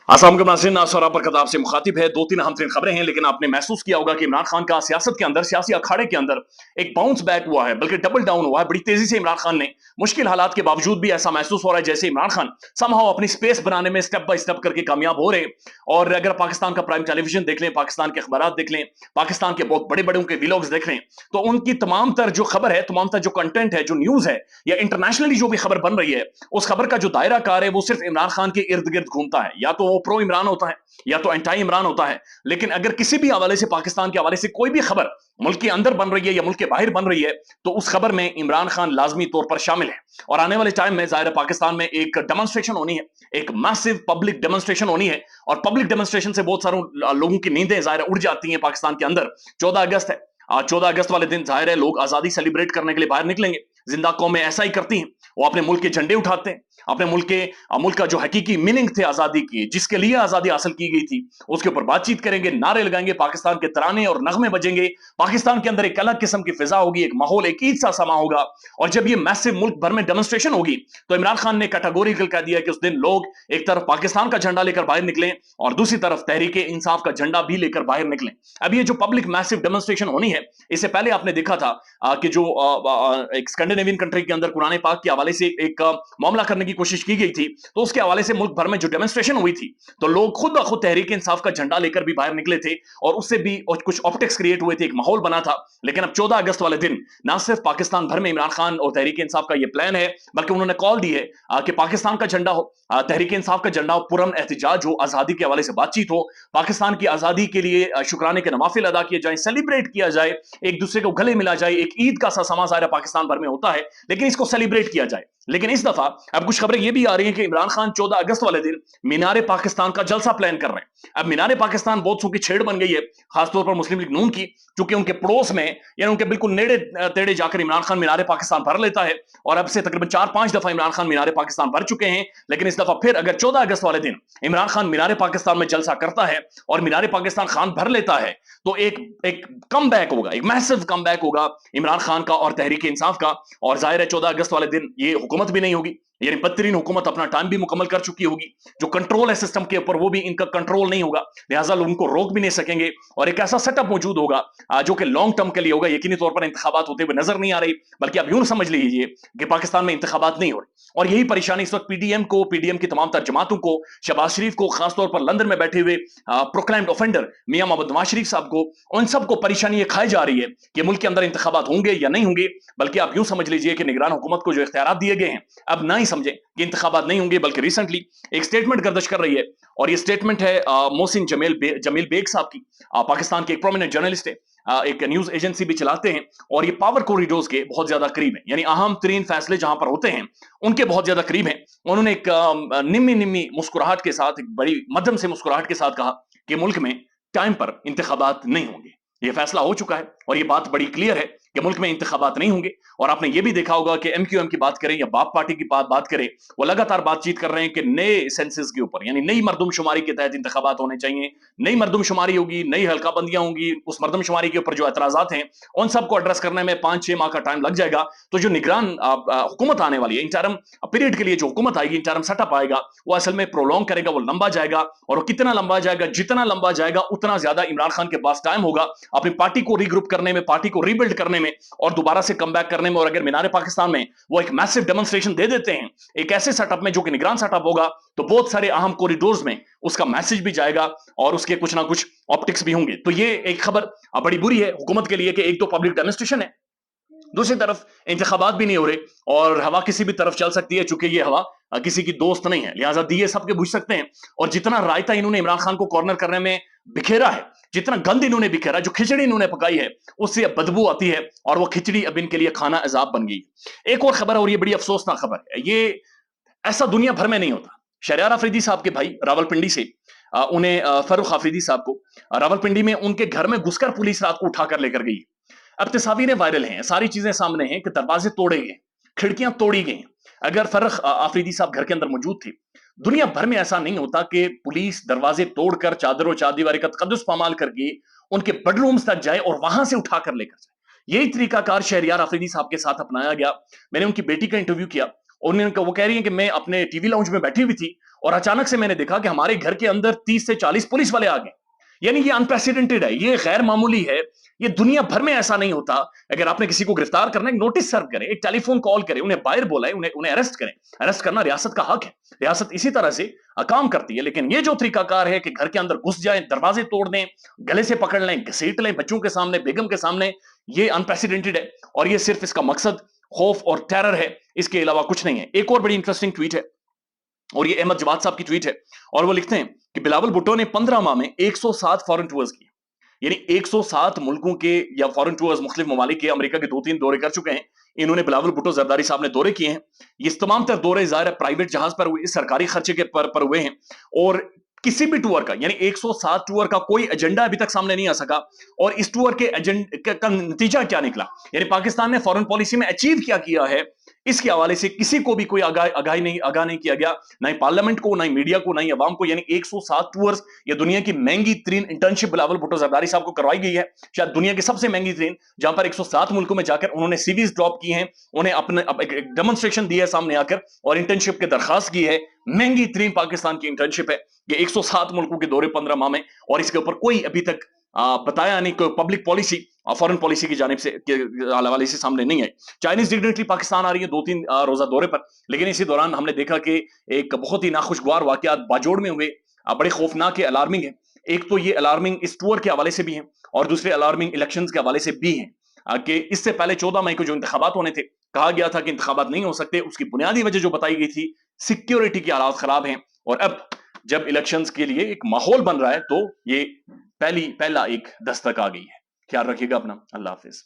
अस्सलाम वालेकुम नाज़रीन, नासर पर खताब से मुखातिब है। दो तीन अहम तरीन खबरें हैं, लेकिन आपने महसूस किया होगा कि इमरान खान का सियासत के अंदर, सियासी अखाड़े के अंदर एक बाउंस बैक हुआ है, बल्कि डबल डाउन हुआ है। बड़ी तेजी से इमरान खान ने मुश्किल हालात के बावजूद भी ऐसा महसूस हो रहा है जैसे इमरान खान समहाउ अपनी स्पेस बनाने में स्टेप बाय स्टेप करके कामयाब हो रहे हैं। और अगर पाकिस्तान का प्राइम टेलीविजन देख लें, पाकिस्तान के अखबार देख लें, पाकिस्तान के बहुत बड़े बड़े उनके व्लॉग्स देख लें, तो उनकी तमाम तर जो खबर है, तमाम तर जो कंटेंट है, जो न्यूज है, या इंटरनेशनली जो भी खबर बन रही है, उस खबर का जो दायरा कार है वो सिर्फ इमरान खान के इर्द गिर्द घूमता है। या तो वो प्रो इमरान होता है या तो एंटी इमरान होता है। लेकिन अगर किसी भी हवाले से, पाकिस्तान के हवाले से कोई भी खबर मुल्क के अंदर बन रही है या मुल्क के बाहर बन रही है, तो उस खबर में इमरान खान लाजमी तौर पर शामिल है। और आने वाले टाइम में जाहिर पाकिस्तान में एक डेमोन्स्ट्रेशन होनी है, एक मैसिव पब्लिक डेमोन्स्ट्रेशन होनी है। और पब्लिक डेमोन्स्ट्रेशन से बहुत सारे लोगों की नींदें जाहिर उड़ जाती हैं पाकिस्तान के अंदर। 14 अगस्त है, 14 अगस्त वाले दिन जाहिर है लोग आजादी सेलिब्रेट करने के लिए बाहर निकलेंगे। जिंदा कौमें ऐसा ही करती हैं, वो अपने मुल्क के झंडे उठाते हैं, अपने मुल्क का जो हकीकी मीनिंग थे आजादी की, जिसके लिए आजादी हासिल की गई थी, उसके ऊपर बातचीत करेंगे, नारे लगाएंगे, पाकिस्तान के तराने और नगमे बजेंगे। पाकिस्तान के अंदर एक अलग किस्म की फिजा होगी, एक माहौल, एक ईद सा समा होगा। और जब ये मैसिव मुल्क भर में डेमोन्स्ट्रेशन होगी, तो इमरान खान ने कैटेगोरिकल कह दिया कि उस दिन लोग एक तरफ पाकिस्तान का झंडा लेकर बाहर निकलें और दूसरी तरफ तहरीक इंसाफ का झंडा भी लेकर बाहर निकलें। अब ये जो पब्लिक मैसिव डेमोन्स्ट्रेशन होनी है, इससे पहले आपने देखा था कि जो एक स्कैंडिनेवियन कंट्री के अंदर कुरान पाक के हवाले से एक मामला करने की कोशिश की गई थी, तो उसके हवाले से मुल्क भर में जो डेमोन्स्ट्रेशन हुई थी, तो लोग खुद ब खुद तहरीक इंसाफ का झंडा लेकर भी बाहर निकले थे। और उससे भी कुछ ऑप्टिक्स क्रिएट हुए थे, एक माहौल बना था। लेकिन अब 14 अगस्त वाले दिन ना सिर्फ पाकिस्तान भर में इमरान खान और तहरीक इंसाफ का यह प्लान है, बल्कि उन्होंने कॉल दी है कि पाकिस्तान का झंडा हो, तहरीक इंसाफ का झंडा हो, पुरअमन एहतजाज हो, आजादी के हवाले से बातचीत हो, पाकिस्तान की आजादी के लिए शुक्राने के नवाफिल अदा किए जाए, सेलिब्रेट किया जाए, एक दूसरे को गले मिला जाए। एक ईद का सा समा ज़ाहिर पाकिस्तान भर में होता है, लेकिन इसको सेलिब्रेट किया जाए। लेकिन इस दफा अब कुछ खबरें यह भी आ रही हैं कि इमरान खान 14 अगस्त वाले दिन मीनारे पाकिस्तान का जलसा प्लान कर रहे हैं। अब मीनारे पाकिस्तान बहुत सौ की छेड़ बन गई है, खासतौर पर मुस्लिम लीग नून की, क्योंकि उनके पड़ोस में यानी उनके बिल्कुल नेड़े तेड़े जाकर इमरान खान मीनारे पाकिस्तान भर लेता है। और अब से तकरीबन 4-5 दफा इमरान खान मीनारे पाकिस्तान भर चुके हैं। लेकिन इस दफा फिर अगर 14 अगस्त वाले दिन इमरान खान मीनारे पाकिस्तान में जलसा करता है और मीनारे पाकिस्तान खान भर लेता है, तो एक एक कम बैक होगा, एक मैसिव कम बैक होगा इमरान खान का और तहरीक इंसाफ का। और जाहिर है 14 अगस्त वाले दिन ये हुकूमत भी नहीं होगी, यानी बदतरीन हुकूमत अपना टाइम भी मुकम्मल कर चुकी होगी। जो कंट्रोल है सिस्टम के ऊपर, वो भी इनका कंट्रोल नहीं होगा, लिहाजा लोग उनको रोक भी नहीं सकेंगे। और एक ऐसा सेटअप मौजूद होगा जो कि लॉन्ग टर्म के लिए होगा। यकीनी तौर पर इंतखाबात होते हुए नजर नहीं आ रही, बल्कि आप यूं समझ लीजिए कि पाकिस्तान में इंतखाबात नहीं हो रहे। और यही परेशानी इस वक्त पीडीएम की तमाम तर जमातों को, शहबाज शरीफ को, खासतौर पर लंदन में बैठे हुए प्रोक्लेम्ड ऑफेंडर मियां मोहम्मद नवाज शरीफ साहब को, उन सबको परेशानी ये खाई जा रही है कि मुल्क के अंदर इंतखाबात होंगे या नहीं होंगे। बल्कि आप यूं समझ लीजिए कि निगरान हुकूमत को जो इख्तियार दिए गए हैं, अब ना ही समझे कि इंतखाबात नहीं होंगे, बल्कि रिसेंटली एक स्टेटमेंट गर्दिश कर रही है। और ये स्टेटमेंट है मोहसिन जमील बेग साहब की। पाकिस्तान के एक प्रोमिनेंट जर्नलिस्ट है, एक न्यूज एजेंसी भी चलाते हैं, और ये पावर कॉरिडोर्स के बहुत ज्यादा करीब है, यानी अहम तरीन फैसले जहां पर होते हैं उनके बहुत ज्यादा करीब है। उन्होंने एक निम्मी निम्मी मुस्कुराहट के साथ, एक बड़ी मध्यम से मुस्कुराहट के साथ कहा कि मुल्क में टाइम पर इंतखाबात नहीं होंगे। ये फैसला हो चुका है और ये बात बड़ी क्लियर है कि मुल्क में इंतखाबात नहीं होंगे। और आपने ये भी देखा होगा कि एमक्यूएम की बात करें या बाप पार्टी की बात करें, वो लगातार बातचीत कर रहे हैं कि नए सेंसस के ऊपर, यानी नई मरदमशुमारी के तहत इंतखाबात होने चाहिए। नई मरदमशुमारी होगी, नई हल्काबंदियां होंगी, उस मरदमशुमारी के ऊपर जो एतराजात हैं उन सबको एड्रेस करने में 5-6 माह का टाइम लग जाएगा। तो जो निगरान हुकूमत आने वाली है, इंटरम पीरियड के लिए जो हुकूमत आएगी, इंटरम सेटअप आएगा, वो असल में प्रोलॉन्ग करेगा, वो लंबा जाएगा। और वो कितना लंबा जाएगा, जितना लंबा जाएगा उतना ज्यादा इमरान खान के पास टाइम होगा अपनी पार्टी को रीग्रुप करने में, पार्टी को रीबिल्ड करने में और दोबारा से कम बैक करने में। और अगर मीनारे पाकिस्तान में वो एक मैसिव डेमोन्स्ट्रेशन दे देते हैं, एक ऐसे सेटअप में जो कि निगरान सेटअप होगा, तो बहुत सारे अहम कॉरिडोर्स में उसका मैसेज भी जाएगा और उसके कुछ ना कुछ ऑप्टिक्स भी होंगे। तो ये एक खबर बड़ी बुरी है हुकूमत के लिए कि एक तो पब्लिक डेमोन्स्ट्रेशन है, दूसरी तरफ इंतखाबात भी नहीं हो रहे, और हवा किसी भी तरफ चल सकती है। चूंकि ये हवा किसी की दोस्त नहीं है, लिहाजा दिए सबके बुझ सकते हैं। और जितना रायता इन्होंने इमरान खान को कॉर्नर करने में बिखेरा है, जितना गंद इन्होंने बिखेरा, जो खिचड़ी इन्होंने पकाई है, उससे अब बदबू आती है और वो खिचड़ी अब इनके लिए खाना अजाब बन गई। एक और खबर है, और ये बड़ी अफसोसनाक खबर है, ये ऐसा दुनिया भर में नहीं होता। शहरयार आफरीदी साहब के भाई रावलपिंडी से उन्हें फर्रुख आफरीदी साहब को रावलपिंडी में उनके घर में घुसकर पुलिस रात को उठाकर लेकर गई। अब तस्वीरें वायरल हैं, सारी चीजें सामने हैं कि दरवाजे तोड़े गए, खिड़कियां तोड़ी गई। अगर फर्रुख आफरीदी साहब घर के अंदर मौजूद थे, दुनिया भर में ऐसा नहीं होता कि पुलिस दरवाजे तोड़कर चादरों चादीवारी का तकद्दुस पामाल करके उनके बेडरूम्स तक जाए और वहां से उठाकर लेकर जाए। यही तरीकाकार शहरयार आफरीदी साहब के साथ अपनाया गया। मैंने उनकी बेटी का इंटरव्यू किया, वो कह रही है कि मैं अपने टीवी लाउंज में बैठी हुई थी और अचानक से मैंने देखा कि हमारे घर के अंदर 30 से 40 पुलिस वाले आ गए। यानी ये अनप्रेसिडेंटेड है, ये गैर मामूली है, ये दुनिया भर में ऐसा नहीं होता। अगर आपने किसी को गिरफ्तार करना है, एक नोटिस सर्व करें, एक टेलीफोन कॉल करें, उन्हें बाहर बुलाएं, उन्हें उन्हें अरेस्ट करें। अरेस्ट करना रियासत का हक है, रियासत इसी तरह से काम करती है। लेकिन ये जो तरीकाकार है कि घर के अंदर घुस जाएं, दरवाजे तोड़ दें, गले से पकड़ लें, घसीट लें बच्चों के सामने, बेगम के सामने, ये अनप्रेसिडेंटेड है। और ये सिर्फ इसका मकसद खौफ और टेरर है, इसके अलावा कुछ नहीं है। एक और बड़ी इंटरेस्टिंग ट्वीट है, और ये अहमद जवाद साहब की ट्वीट है, और वो लिखते हैं कि बिलावल भुट्टो ने 15 माह में 107 फॉरेन टूर्स किए। यानी 107 मुल्कों के या फॉरेन टूर्स मुख्तलिफ ममालिक के, अमेरिका के 2-3 दौरे कर चुके हैं इन्होंने, बिलावल भुट्टो जरदारी साहब ने दौरे किए हैं। ये तमाम तर दौरे ज़ाहिर है प्राइवेट जहाज पर हुए, सरकारी खर्चे के पर हुए हैं। और किसी भी टूर का, यानी 107 टूर का कोई एजेंडा अभी तक सामने नहीं आ सका। और इस टूर के एजेंडा का नतीजा क्या निकला, यानी पाकिस्तान ने फॉरेन पॉलिसी में अचीव क्या किया है, इसके हवाले से किसी को भी कोई आगाह नहीं किया गया, ना ही पार्लियामेंट को, ना ही मीडिया को, ना ही अवाम को। यानी 107 टूर्स, ये दुनिया की महंगी तरीन इंटर्नशिप बिलावल भुट्टो जरदारी साहब को करवाई गई है, शायद दुनिया की सबसे महंगी तरीन, जहां पर 107 मुल्कों में जाकर उन्होंने सीवीज ड्रॉप की हैं, उन्हें अपने एक डेमोन्स्ट्रेशन दिया है सामने आकर, और इंटर्नशिप की दरखास्त की है। महंगी तरीन पाकिस्तान की इंटर्नशिप है ये, 107 मुल्कों के दौरे 15 माह में, और इसके ऊपर कोई अभी तक बताया नहीं, कोई पब्लिक पॉलिसी, फॉरेन पॉलिसी की जानिब से के हवाले से सामने नहीं है। चाइनीज डिग्नेटरी पाकिस्तान आ रही है 2-3 रोजा दौरे पर, लेकिन इसी दौरान हमने देखा कि एक बहुत ही नाखुशगवार वाकयात बाजोड़ में हुए, बड़े खौफनाक है, अलार्मिंग है। एक तो ये अलार्मिंग इस टूर के हवाले से भी है, और दूसरे अलार्मिंग इलेक्शंस के हवाले से भी है कि इससे पहले 14 मई को जो इंतखाबात होने थे, कहा गया था कि इंतखाबात नहीं हो सकते। उसकी बुनियादी वजह जो बताई गई थी, सिक्योरिटी की हालात खराब हैं। और अब जब इलेक्शंस के लिए एक माहौल बन रहा है, तो ये पहला एक दस्तक आ गई है। ख्याल रखिएगा अपना। अल्लाह हाफिज।